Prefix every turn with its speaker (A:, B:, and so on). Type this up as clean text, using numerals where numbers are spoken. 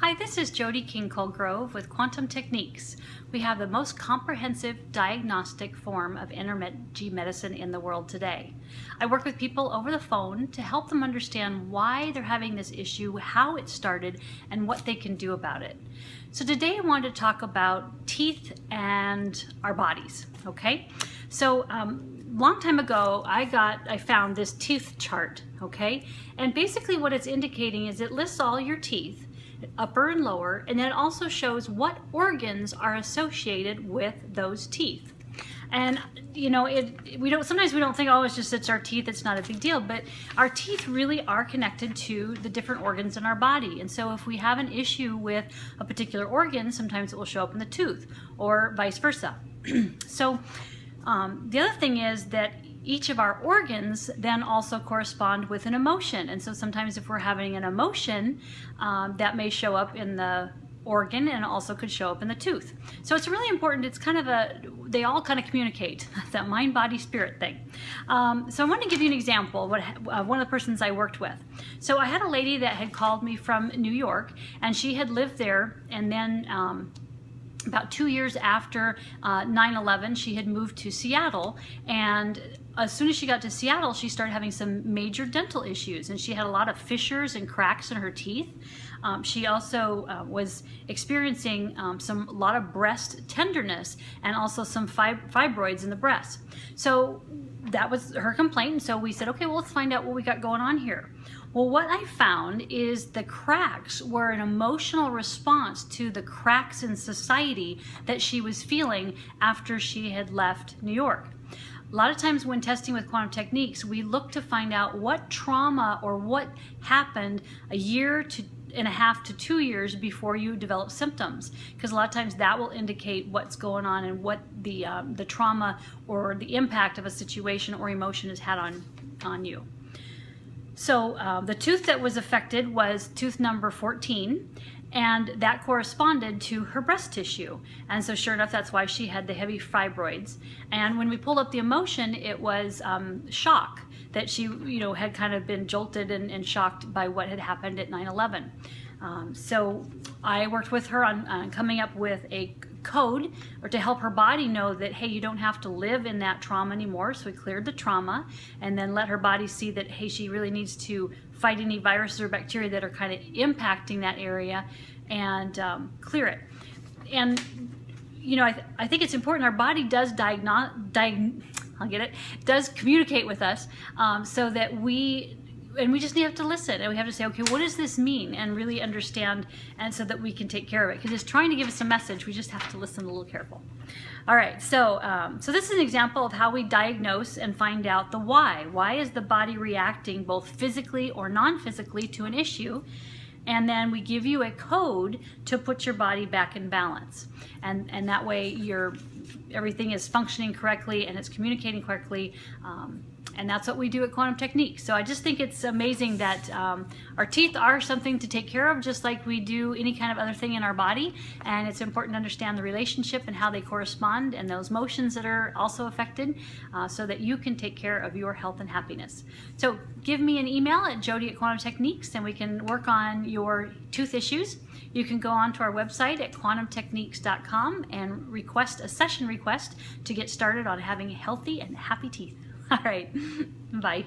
A: Hi, this is Jody King-Colgrove with Quantum Techniques. We have the most comprehensive diagnostic form of energy medicine in the world today. I work with people over the phone to help them understand why they're having this issue, how it started, and what they can do about it. So today I wanted to talk about teeth and our bodies, okay? So long time ago, I found this tooth chart, okay? And basically what it's indicating is it lists all your teeth, upper and lower, and then it also shows what organs are associated with those teeth. And you know, sometimes we don't think, oh, it's our teeth, it's not a big deal, but our teeth really are connected to the different organs in our body. And so if we have an issue with a particular organ, sometimes it will show up in the tooth, or vice versa. So the other thing is that each of our organs then also correspond with an emotion. And so sometimes if we're having an emotion, that may show up in the organ and also could show up in the tooth. So it's really important. It's kind of they all kind of communicate, that mind, body, spirit thing. So I want to give you an example of one of the persons I worked with. So I had a lady that had called me from New York, and she had lived there, and then about 2 years after 9/11, she had moved to Seattle, and as soon as she got to Seattle, she started having some major dental issues, and she had a lot of fissures and cracks in her teeth. She also was experiencing a lot of breast tenderness and also some fibroids in the breast. So that was her complaint, and so we said, okay, well, let's find out what we got going on here. Well, what I found is the cracks were an emotional response to the cracks in society that she was feeling after she had left New York. A lot of times when testing with quantum techniques, we look to find out what trauma or what happened a year and a half to 2 years before you develop symptoms, because a lot of times that will indicate what's going on and what the trauma or the impact of a situation or emotion has had on you. So the tooth that was affected was tooth number 14, and that corresponded to her breast tissue. And so sure enough, that's why she had the heavy fibroids. And when we pulled up the emotion, it was shock, that she had kind of been jolted and shocked by what had happened at 9/11. So I worked with her on coming up with a code, or to help her body know that, hey, you don't have to live in that trauma anymore. So we cleared the trauma, and then let her body see that, hey, she really needs to fight any viruses or bacteria that are kind of impacting that area and clear it. And I think it's important. Our body does does communicate with us, so that we just have to listen, and we have to say, okay, what does this mean, and really understand, and so that we can take care of it, because it's trying to give us a message. We just have to listen a little careful. All right, so this is an example of how we diagnose and find out the why. Why is the body reacting both physically or non-physically to an issue? And then we give you a code to put your body back in balance, and that way everything is functioning correctly and it's communicating correctly. And that's what we do at Quantum Techniques. So I just think it's amazing that our teeth are something to take care of, just like we do any kind of other thing in our body. And it's important to understand the relationship and how they correspond, and those motions that are also affected, so that you can take care of your health and happiness. So give me an email at jody@quantumtechniques, and we can work on your tooth issues. You can go on to our website at quantumtechniques.com and request a session request to get started on having healthy and happy teeth. All right, bye.